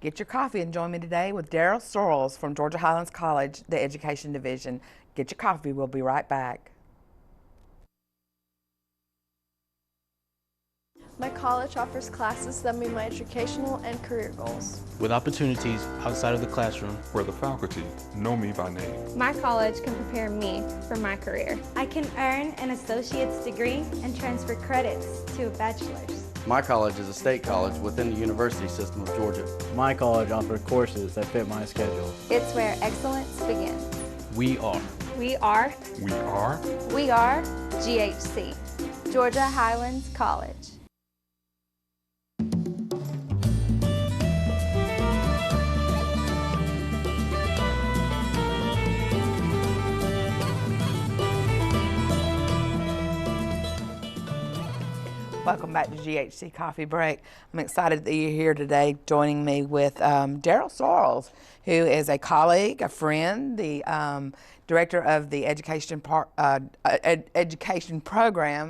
Get your coffee and join me today with Daryl Sorrells from Georgia Highlands College, the Education Division. Get your coffee. We'll be right back. My college offers classes that meet my educational and career goals. With opportunities outside of the classroom. Where the faculty know me by name. My college can prepare me for my career. I can earn an associate's degree and transfer credits to a bachelor's. My college is a state college within the university system of Georgia. My college offers courses that fit my schedule. It's where excellence begins. We are. We are. We are. We are GHC, Georgia Highlands College. Welcome back to GHC Coffee Break. I'm excited that you're here today joining me with Daryl Sorrells, who is a colleague, a friend, the director of the education program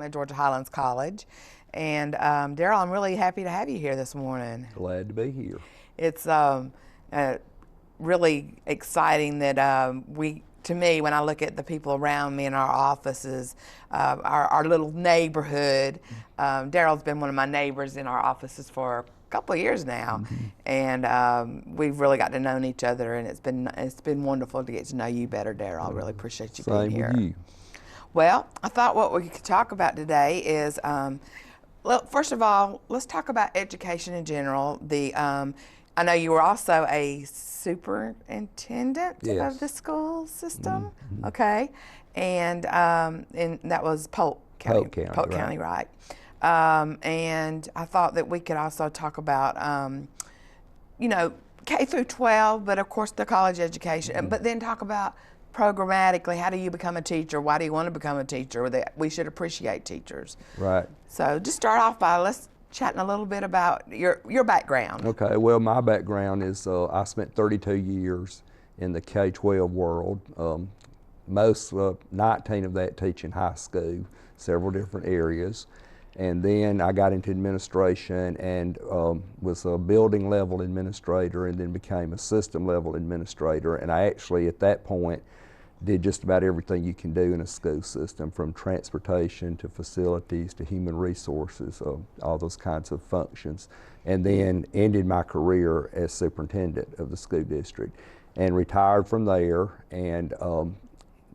at Georgia Highlands College. And Daryl, I'm really happy to have you here this morning. Glad to be here. It's really exciting that to me, when I look at the people around me in our offices, our little neighborhood, Daryl's been one of my neighbors in our offices for a couple of years now, and we've really got to know each other, and it's been wonderful to get to know you better, Daryl. I really appreciate you being here. Same with you. Well, I thought what we could talk about today is, well, first of all, let's talk about education in general. I know you were also a superintendent of the school system, okay, and that was Polk County, right? And I thought that we could also talk about, you know, K through 12, but of course the college education, but then talk about programmatically, how do you become a teacher? Why do you want to become a teacher? That we should appreciate teachers. Right. So just start off by let's chatting a little bit about your background. Okay, well, my background is I spent 32 years in the K-12 world, most 19 of that teaching high school, several different areas. And then I got into administration and was a building level administrator and then became a system level administrator. And I actually, at that point, did just about everything you can do in a school system, from transportation to facilities to human resources, all those kinds of functions. And then ended my career as superintendent of the school district and retired from there, and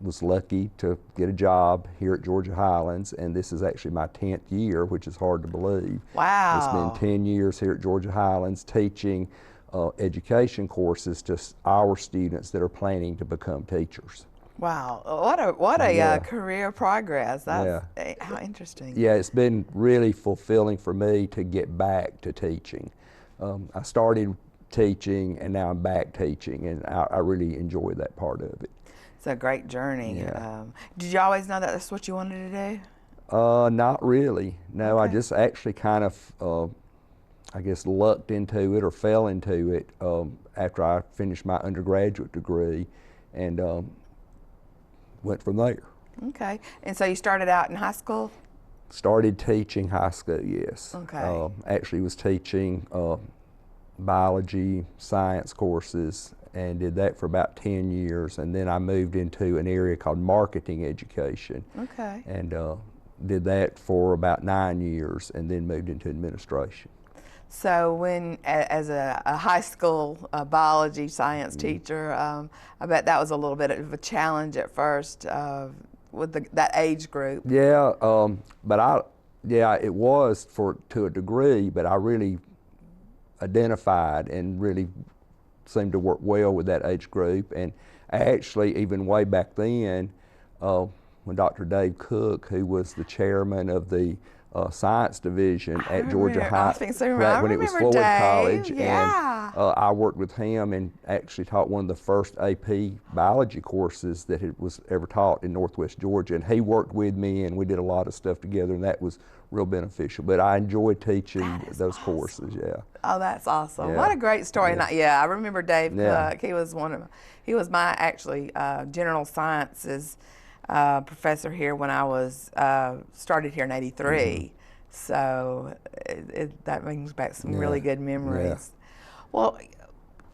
was lucky to get a job here at Georgia Highlands, and this is actually my 10th year, which is hard to believe. Wow. It's been 10 years here at Georgia Highlands teaching education courses to our students that are planning to become teachers. Wow, what a career progress. That's how interesting. Yeah, it's been really fulfilling for me to get back to teaching. I started teaching and now I'm back teaching, and I really enjoy that part of it. It's a great journey. Yeah. Did you always know that that's what you wanted to do? Not really. No, Okay. I just actually kind of, I guess, lucked into it or fell into it after I finished my undergraduate degree, and went from there. Okay, and so you started out in high school? Started teaching high school, yes. Okay. Actually was teaching biology, science courses, and did that for about 10 years. And then I moved into an area called marketing education. Okay. And did that for about 9 years, and then moved into administration. So when, as a high school biology science teacher, I bet that was a little bit of a challenge at first with that age group. Yeah, it was to a degree, but I really identified and really seemed to work well with that age group. And actually, even way back then, when Dr. Dave Cook, who was the chairman of the science division at Georgia High, when it was Floyd College, and I worked with him and actually taught one of the first AP biology courses that it was ever taught in Northwest Georgia, and he worked with me and we did a lot of stuff together, and that was real beneficial. But I enjoyed teaching those courses. Oh, that's awesome. Yeah. What a great story. And I remember Dave Yeah. Cook. He was my actually general sciences professor here when I was started here in '83. So that brings back some really good memories. Well,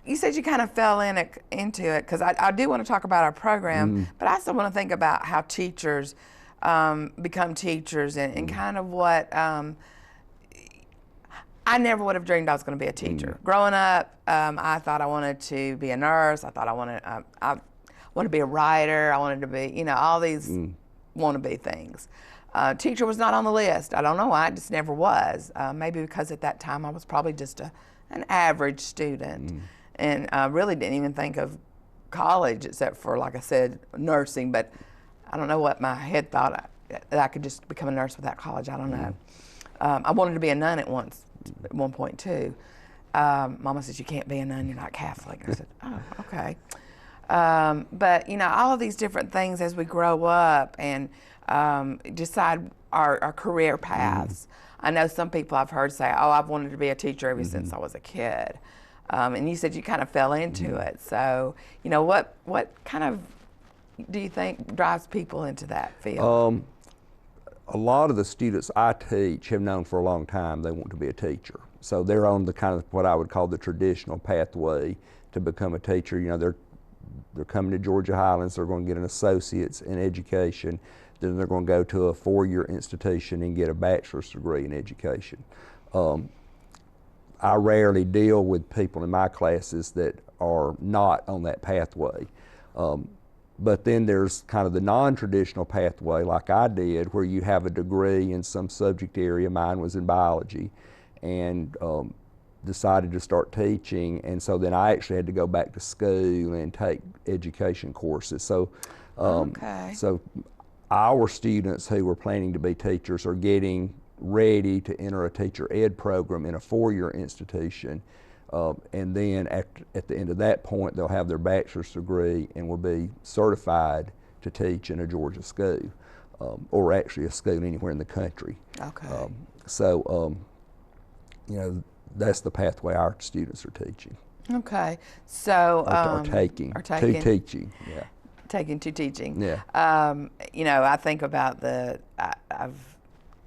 you said you kind of fell into it, because I do want to talk about our program, but I also want to think about how teachers become teachers and kind of what I never would have dreamed I was going to be a teacher. Growing up, I thought I wanted to be a nurse. I thought I wanted to be a writer. I wanted to be, you know, all these wannabe things. Teacher was not on the list. I don't know why, it just never was. Maybe because at that time I was probably just an average student, and really didn't even think of college except for, like I said, nursing. But I don't know what my head thought, that I could just become a nurse without college. I don't know. I wanted to be a nun at one point too. Mama says, you can't be a nun, you're not Catholic. I said, oh, okay. But you know, all of these different things as we grow up and decide our career paths. I know some people I've heard say, oh, I've wanted to be a teacher ever since I was a kid. And you said you kind of fell into it. So, you know, what kind of do you think drives people into that field? A lot of the students I teach have known for a long time they want to be a teacher. So they're on the kind of what I would call the traditional pathway to become a teacher. You know, they're coming to Georgia Highlands, they're going to get an associate's in education, then they're going to go to a 4-year institution and get a bachelor's degree in education. I rarely deal with people in my classes that are not on that pathway. But then there's kind of the non-traditional pathway like I did, where you have a degree in some subject area. Mine was in biology, and decided to start teaching, and so then I actually had to go back to school and take education courses. So, so our students who were planning to be teachers are getting ready to enter a teacher ed program in a 4-year institution. And then at the end of that point, they'll have their bachelor's degree and will be certified to teach in a Georgia school, or actually a school anywhere in the country. Okay. You know, that's the pathway our students are teaching. Okay. So Are taking to teaching. Yeah. Taking to teaching. Yeah. You know, I think about I've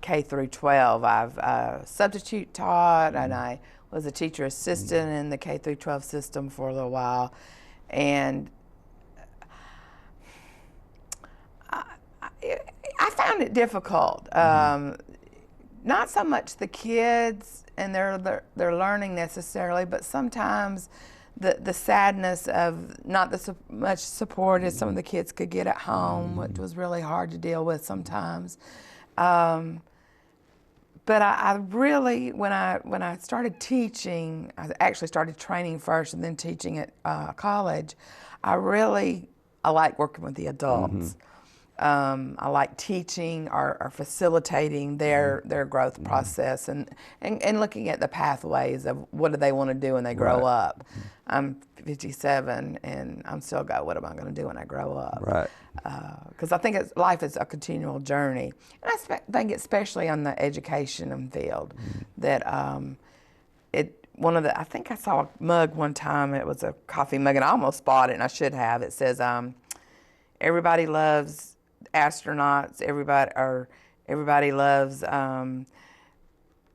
K through 12. I've substitute taught, and I was a teacher assistant in the K through 12 system for a little while, and I found it difficult. Not so much the kids and their learning necessarily, but sometimes the sadness of not much support as some of the kids could get at home, which was really hard to deal with sometimes. But I really, when I started teaching, I actually started training first and then teaching at college. I like working with the adults. I like teaching or facilitating their growth process and looking at the pathways of what do they want to do when they grow up. I'm 57 and I'm still what am I going to do when I grow up? Right. Because I think life is a continual journey. And I think especially on the education field that I think I saw a mug one time, it was a coffee mug, and I almost bought it, and I should have. It says, everybody loves astronauts, everybody loves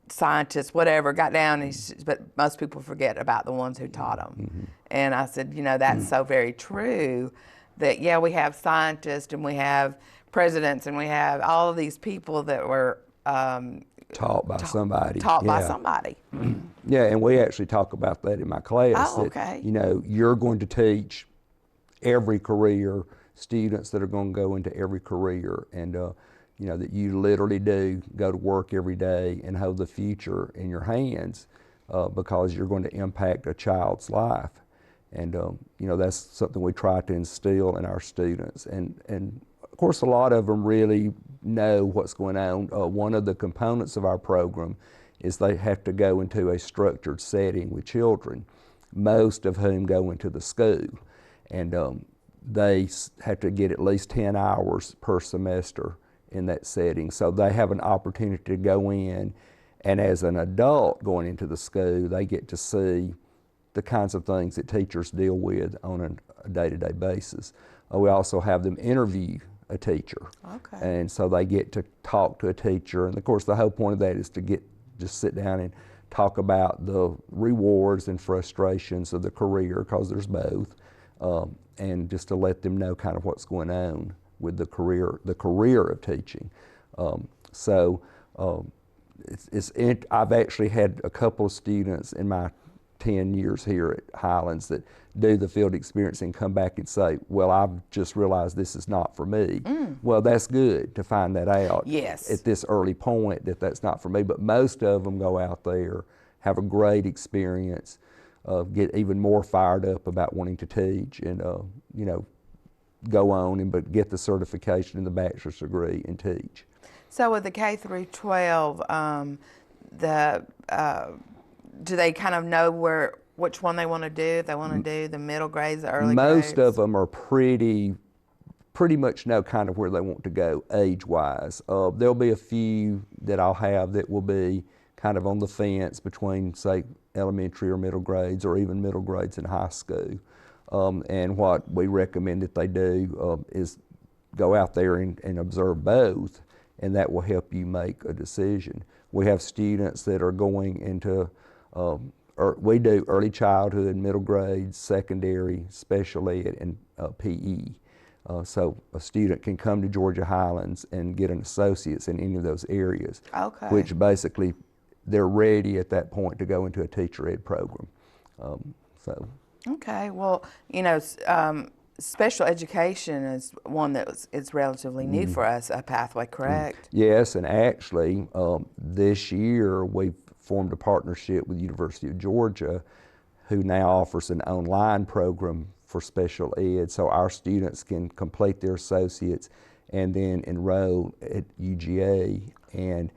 scientists, whatever, got down, but most people forget about the ones who taught them. And I said, you know, that's so very true, that yeah, we have scientists and we have presidents and we have all of these people that were taught by somebody. Taught by somebody. Yeah, and we actually talk about that in my class. Oh, that, okay. You know, you're going to teach every career, students that are going to go into every career, and you know, that you literally do go to work every day and hold the future in your hands, because you're going to impact a child's life. And you know, that's something we try to instill in our students. And of course, a lot of them really know what's going on. One of the components of our program is they have to go into a structured setting with children, most of whom go into the school. And they have to get at least 10 hours per semester in that setting. So they have an opportunity to go in, and as an adult going into the school, they get to see the kinds of things that teachers deal with on a day-to-day basis. We also have them interview a teacher. Okay. And so they get to talk to a teacher, and of course the whole point of that is to just sit down and talk about the rewards and frustrations of the career, because there's both, and just to let them know kind of what's going on with the career of teaching. I've actually had a couple of students in my 10 years here at Highlands that do the field experience and come back and say, well, I've just realized this is not for me. Well, that's good to find that out at this early point, that that's not for me. But most of them go out there, have a great experience, get even more fired up about wanting to teach, and you know, go on and get the certification and the bachelor's degree and teach. So with the K through 12, do they kind of know which one they want to do? If they want to do the middle grades, the early grades? Most of them are pretty much know kind of where they want to go age-wise. There'll be a few that I'll have that will be kind of on the fence between, say, elementary or middle grades, or even middle grades in high school. And what we recommend that they do is go out there and observe both, and that will help you make a decision. We have students that are going into, we do early childhood, middle grades, secondary, special ed, and PE. So a student can come to Georgia Highlands and get an associate's in any of those areas, which basically they're ready at that point to go into a teacher ed program. Okay, well, you know, special education is one that is relatively new for us, a pathway, correct? Yes, and actually this year we've formed a partnership with the University of Georgia, who now offers an online program for special ed, so our students can complete their associates and then enroll at UGA and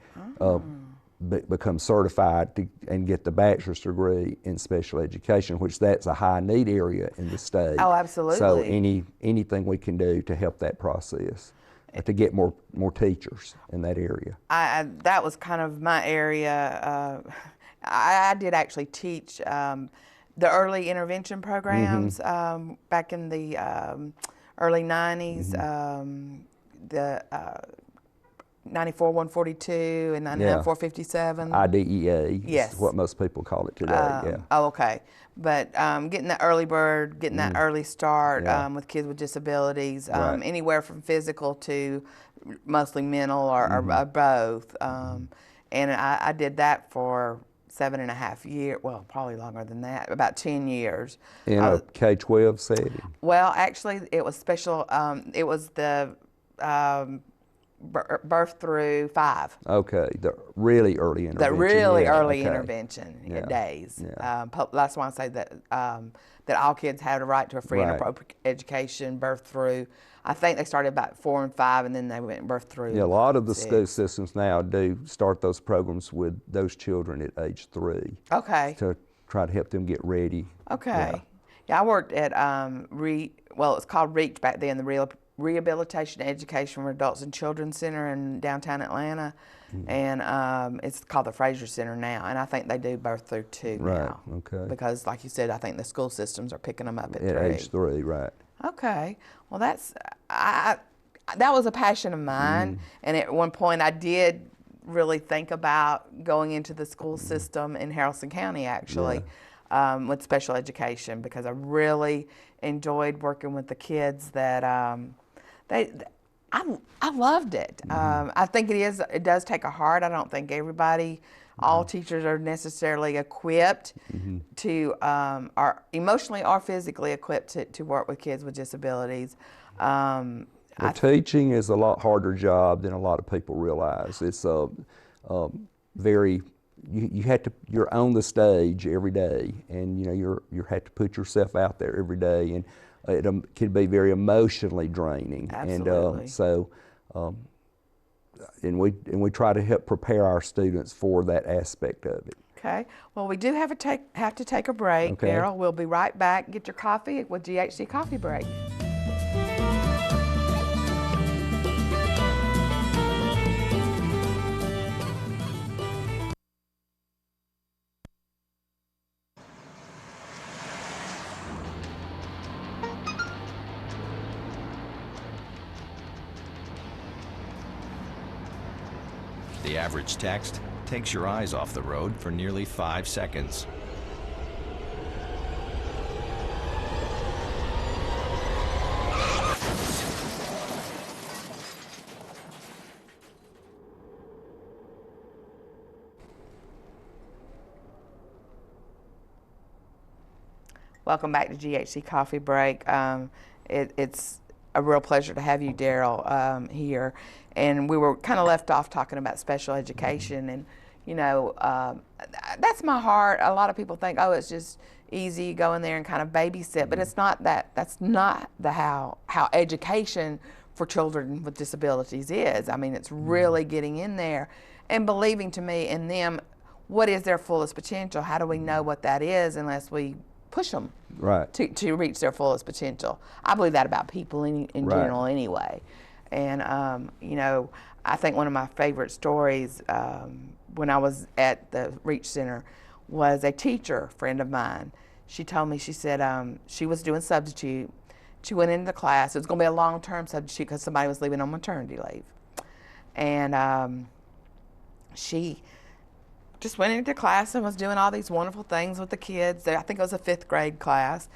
become certified and get the bachelor's degree in special education, which that's a high need area in the state. Oh, absolutely. So anything we can do to help that process, to get more teachers in that area. That was kind of my area. I did actually teach the early intervention programs back in the early 90s, the 94-142 and 99-457. IDEA yes. is what most people call it today, Oh, okay. But getting that early bird, getting that early start with kids with disabilities, anywhere from physical to mostly mental or both. And I did that for 7.5 years, well, probably longer than that, about 10 years. In a K-12 setting? Well, actually, it was special, it was the birth through 5. Okay, the really early intervention. The really early intervention days. That's why I say that that all kids have a right to a free and appropriate education, birth through. I think they started about 4 and 5, and then they went birth through. Yeah, a lot of the 6. school systems now do start those programs with those children at age 3. Okay. To try to help them get ready. Okay. Yeah, I worked at it was called REACH back then, the Rehabilitation Education for Adults and Children Center in downtown Atlanta, and it's called the Fraser Center now, and I think they do birth through 2 now. Okay. Because, like you said, I think the school systems are picking them up at 3. At age 3, right. Okay. Well, that was a passion of mine, and at one point I did really think about going into the school system in Haralson County, actually, with special education, because I really enjoyed working with the kids that I loved it. I think it does take a heart. I don't think all teachers are necessarily equipped to, are emotionally or physically equipped to work with kids with disabilities. Teaching is a lot harder job than a lot of people realize. It's you're on the stage every day, and you have to put yourself out there every day, and it can be very emotionally draining. Absolutely. And we try to help prepare our students for that aspect of it. Okay. Well, we do have to take a break, Okay. Daryl. We'll be right back. Get your coffee with GHC Coffee Break. The average text, takes your eyes off the road for nearly 5 seconds. Welcome back to GHC Coffee Break. It's a real pleasure to have you, Daryl, here. And we were kind of left off talking about special education, and you know, that's my heart. A lot of people think, oh, it's just easy, go in there and kind of babysit, but it's not that. That's not how education for children with disabilities is. I mean, it's really getting in there and believing to me in them. What is their fullest potential? How do we know what that is unless we push them to reach their fullest potential? I believe that about people in general anyway. And, you know, I think one of my favorite stories when I was at the Reach Center was a teacher friend of mine. She told me, she said she was doing substitute. She went into the class. It was going to be a long-term substitute because somebody was leaving on maternity leave. And she just went into class and was doing all these wonderful things with the kids. I think it was a 5th grade class.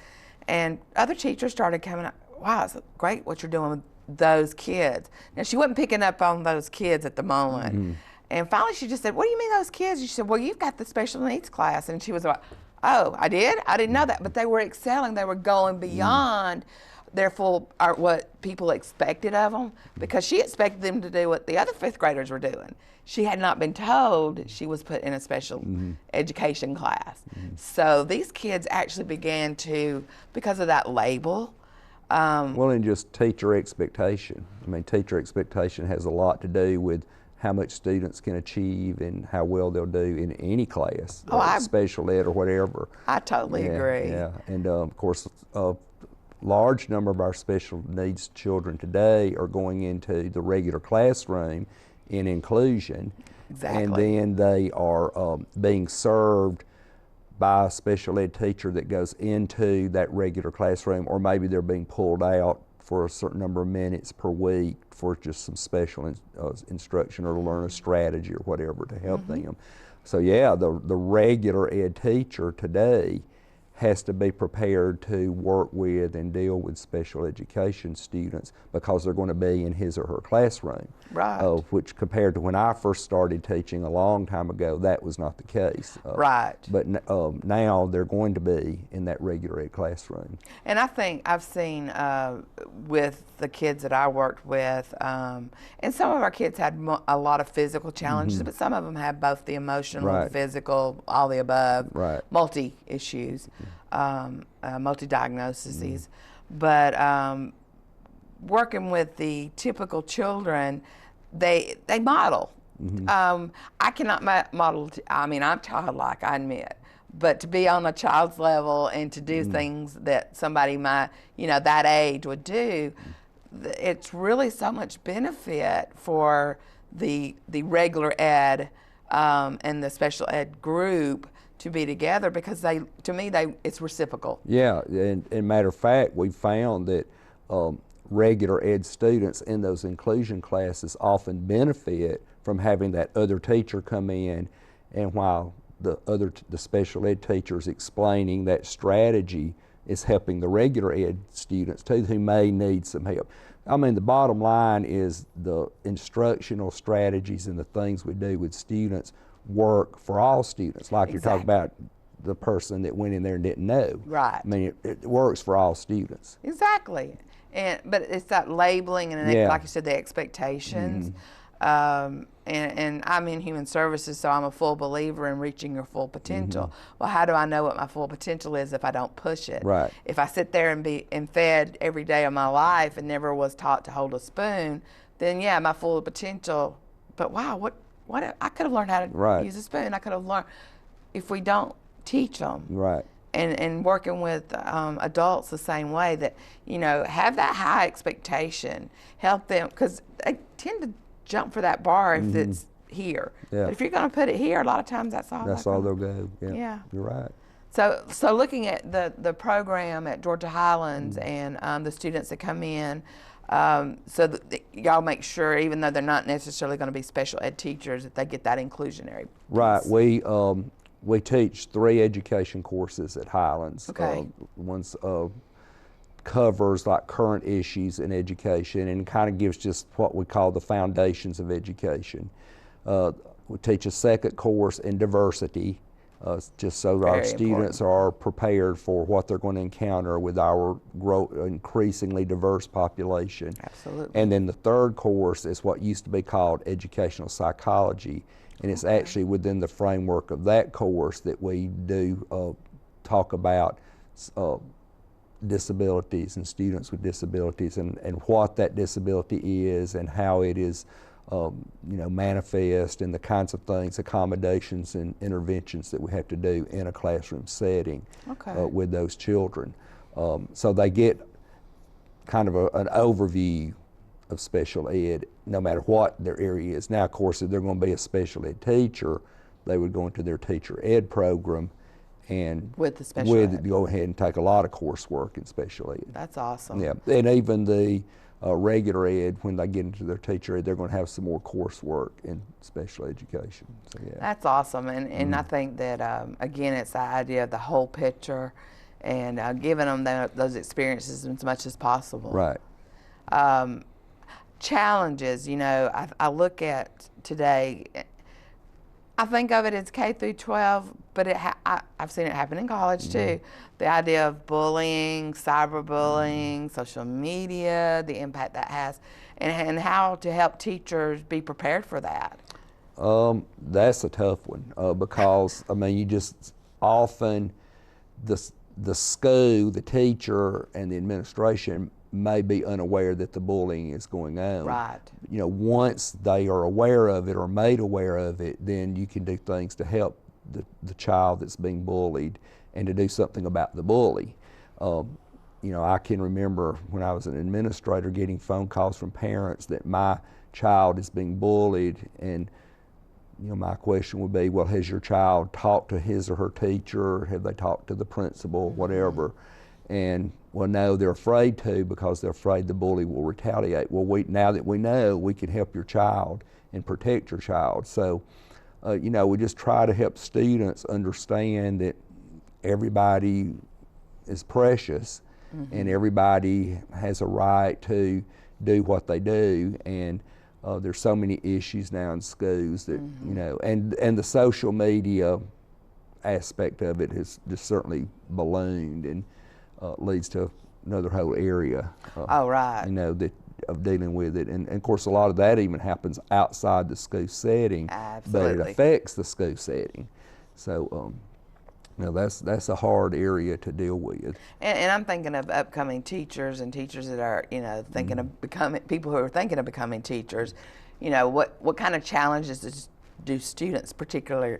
And other teachers started coming up, wow, it's great what you're doing with those kids. Now, she wasn't picking up on those kids at the moment. And finally, she just said, what do you mean those kids? She said, well, you've got the special needs class. And she was like, oh, I did? I didn't know that. But they were excelling. They were going beyond their full, what people expected of them, because she expected them to do what the other 5th graders were doing. She had not been told she was put in a special education class. So these kids actually began to, because of that label. Well, and just teacher expectation. I mean, teacher expectation has a lot to do with how much students can achieve and how well they'll do in any class, special ed or whatever. I totally agree. Yeah, and of course, a large number of our special needs children today are going into the regular classroom in inclusion. Exactly. And then they are being served by a special ed teacher that goes into that regular classroom, or maybe they're being pulled out for a certain number of minutes per week for just some special instruction or to learn a strategy or whatever to help them. So yeah, the regular ed teacher today has to be prepared to work with and deal with special education students because they're going to be in his or her classroom. Right. Which compared to when I first started teaching a long time ago, that was not the case. Right. But now they're going to be in that regular ed classroom. And I think I've seen with the kids that I worked with, and some of our kids had a lot of physical challenges, but some of them had both the emotional, the physical, all the above, multi-issues, multi-diagnoses. But working with the typical children, they model. I cannot model, I mean, I'm childlike, I admit. But to be on a child's level and to do things that somebody my, that age would do, it's really so much benefit for the regular ed and the special ed group to be together, because to me, it's reciprocal. Yeah, and matter of fact, we found that regular ed students in those inclusion classes often benefit from having that other teacher come in, and while the special ed teachers explaining that strategy is helping the regular ed students too, who may need some help. I mean, the bottom line is the instructional strategies and the things we do with students work for all students, like you're talking about the person that went in there and didn't know. Right. I mean, it works for all students. Exactly. But it's that labeling and, like you said, the expectations. And I'm in human services, so I'm a full believer in reaching your full potential. Well, how do I know what my full potential is if I don't push it? Right. If I sit there and be fed every day of my life and never was taught to hold a spoon, then yeah, my full potential. But wow, what I could have learned how to use a spoon. I could have learned if we don't teach them. Right. And working with adults the same way, that have that high expectation, help them, because they tend to jump for that bar if it's here. Yeah. But if you're going to put it here, a lot of times that's all. That's all they'll go. Yeah. Yeah. You're right. So looking at the program at Georgia Highlands and the students that come in, So that y'all make sure, even though they're not necessarily going to be special ed teachers, that they get that inclusionary piece. Right. We teach 3 education courses at Highlands. Okay. One's covers like current issues in education and kind of gives just what we call the foundations of education. We teach a second course in diversity, just so our students are prepared for what they're going to encounter with our increasingly diverse population. Absolutely. And then the third course is what used to be called educational psychology, and it's actually within the framework of that course that we do talk about disabilities and students with disabilities and what that disability is and how it is manifest and the kinds of things, accommodations and interventions that we have to do in a classroom setting with those children. So they get kind of an overview of special ed no matter what their area is. Now, of course, if they're going to be a special ed teacher, they would go into their teacher ed program and with the special ed. Go ahead and take a lot of coursework in special ed. That's awesome. Yeah, and even the regular ed, when they get into their teacher ed, they're going to have some more coursework in special education. So yeah, that's awesome, and I think that again, it's the idea of the whole picture, and giving them those experiences as much as possible. Right. Challenges, I look at today. I think of it as K through 12, but I've seen it happen in college too. The idea of bullying, cyberbullying, social media, the impact that has, and how to help teachers be prepared for that. That's a tough one because you just often the school, the teacher, and the administration may be unaware that the bullying is going on. Right. Once they are aware of it or made aware of it, then you can do things to help the child that's being bullied and to do something about the bully. I can remember when I was an administrator getting phone calls from parents that my child is being bullied, and my question would be, well, has your child talked to his or her teacher? Have they talked to the principal, whatever? And well, no, they're afraid to because they're afraid the bully will retaliate. Well, now that we know, we can help your child and protect your child. So, we just try to help students understand that everybody is precious and everybody has a right to do what they do. And there's so many issues now in schools that, and the social media aspect of it has just certainly ballooned and leads to another whole area. That of dealing with it, and of course a lot of that even happens outside the school setting. Absolutely. But it affects the school setting. So, that's a hard area to deal with. And I'm thinking of upcoming teachers and teachers that are, thinking of becoming people who are thinking of becoming teachers. What kind of challenges do students particularly?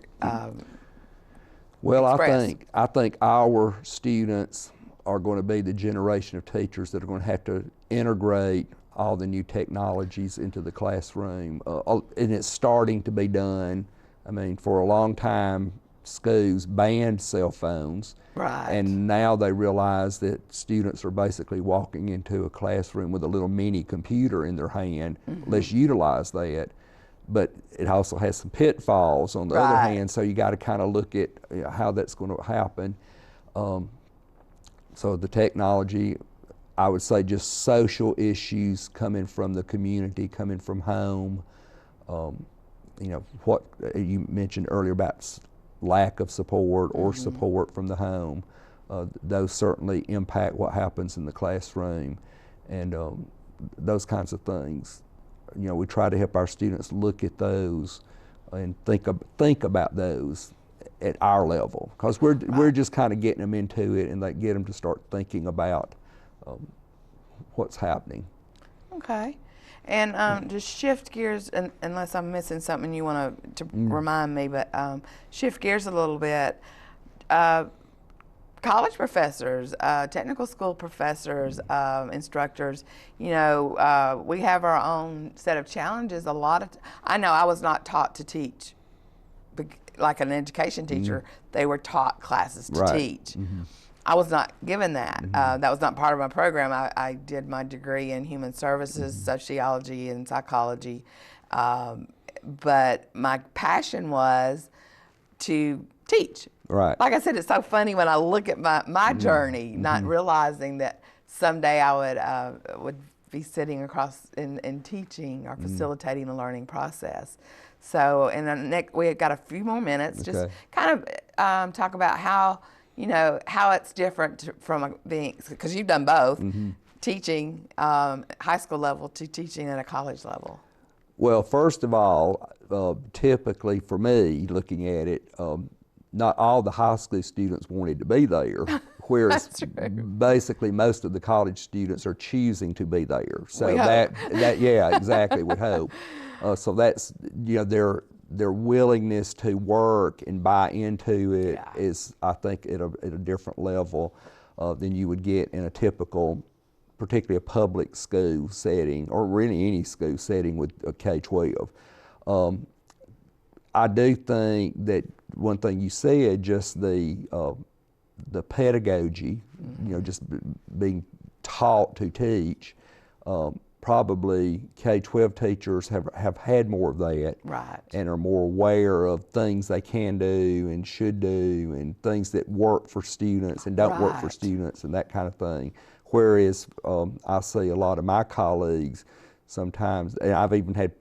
Well, express? I think our students are going to be the generation of teachers that are going to have to integrate all the new technologies into the classroom, and it's starting to be done. For a long time, schools banned cell phones, right? And now they realize that students are basically walking into a classroom with a little mini computer in their hand. Let's utilize that. But it also has some pitfalls on the other hand, so you got to kind of look at how that's going to happen. So the technology, I would say just social issues coming from the community, coming from home. What you mentioned earlier about lack of support or support from the home, those certainly impact what happens in the classroom, and those kinds of things. We try to help our students look at those and think about those at our level, because we're just kind of getting them into it, and get them to start thinking about what's happening. Okay. And just shift gears, unless I'm missing something you want to remind me, but shift gears a little bit. College professors, technical school professors, instructors, we have our own set of challenges. I know I was not taught to teach like an education teacher. They were taught classes to teach. I was not given that. That was not part of my program. I did my degree in human services, sociology, and psychology. But my passion was to teach. Right. Like I said, it's so funny when I look at my journey, not realizing that someday I would be sitting across and teaching or facilitating the learning process. So, in the next, we got a few more minutes. Just kind of talk about how how it's different from being, because you've done both, teaching high school level to teaching at a college level. Well, first of all, typically for me, looking at it, not all the high school students wanted to be there, whereas basically most of the college students are choosing to be there. So yeah, exactly, would hope. So that's, their willingness to work and buy into it is, I think, at a different level than you would get in a typical, particularly a public school setting, or really any school setting with a K-12. I do think that one thing you said, just the pedagogy, just being taught to teach, probably K-12 teachers have had more of that, right, and are more aware of things they can do and should do, and things that work for students and don't work for students, and that kind of thing. Whereas I see a lot of my colleagues sometimes, and I've even had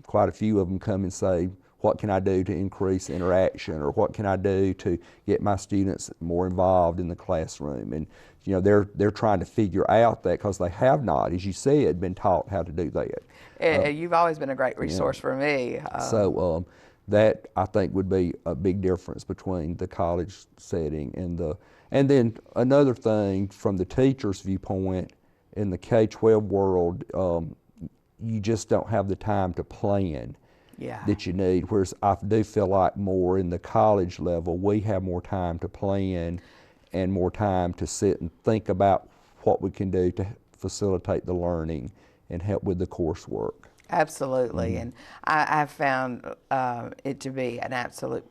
quite a few of them come and say, what can I do to increase interaction, or what can I do to get my students more involved in the classroom? And they're trying to figure out that, because they have not, as you said, been taught how to do that. You've always been a great resource for me. So that, I think, would be a big difference between the college setting and then another thing from the teacher's viewpoint, in the K-12 world, you just don't have the time to plan that you need, whereas I do feel like more in the college level, we have more time to plan and more time to sit and think about what we can do to facilitate the learning and help with the coursework. Absolutely, and I've found it to be an absolute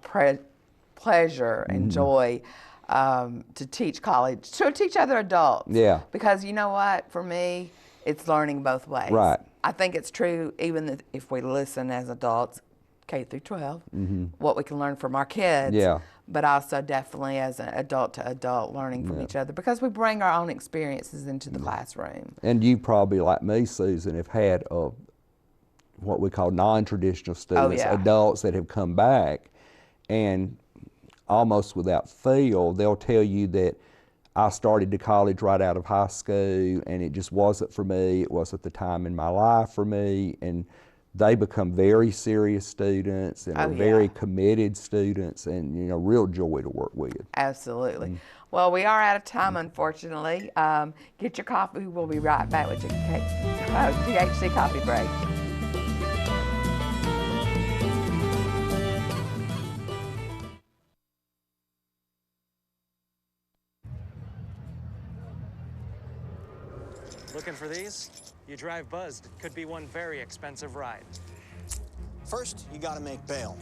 pleasure and joy to teach college, to teach other adults. Yeah. Because you know what, for me, it's learning both ways. Right. I think it's true even if we listen as adults, K through 12, what we can learn from our kids. Yeah. But also definitely as an adult to adult learning from each other, because we bring our own experiences into the classroom. And you probably, like me, Susan, have had what we call non-traditional students, adults that have come back, and almost without fail, they'll tell you that I started to college right out of high school, and it just wasn't for me. It wasn't the time in my life for me. And they become very serious students and are very committed students, and real joy to work with. Absolutely. Well, we are out of time, unfortunately. Get your coffee. We'll be right back with your GHC coffee break. Looking for these? You drive buzzed. Could be one very expensive ride. First, you gotta make bail.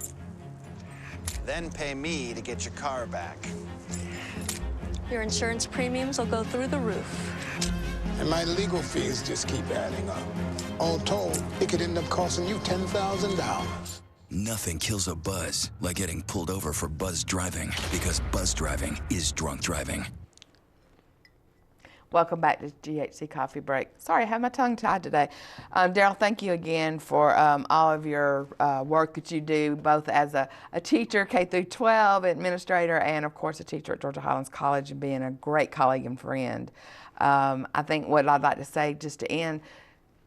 Then pay me to get your car back. Your insurance premiums will go through the roof. And my legal fees just keep adding up. All told, it could end up costing you $10,000. Nothing kills a buzz like getting pulled over for buzz driving, because buzz driving is drunk driving. Welcome back to GHC Coffee Break. Sorry, I have my tongue tied today. Daryl, thank you again for all of your work that you do, both as a teacher, K through 12 administrator, and of course a teacher at Georgia Highlands College, and being a great colleague and friend. I think what I'd like to say, just to end,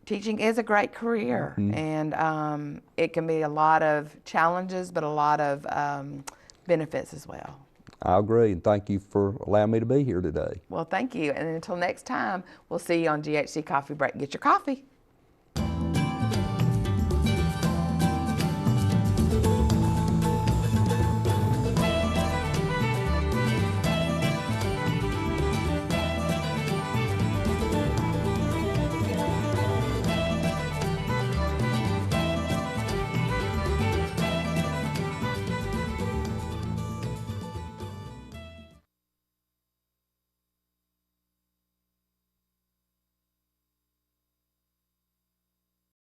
teaching is a great career, and it can be a lot of challenges, but a lot of benefits as well. I agree, and thank you for allowing me to be here today. Well, thank you, and until next time, we'll see you on GHC Coffee Break. Get your coffee.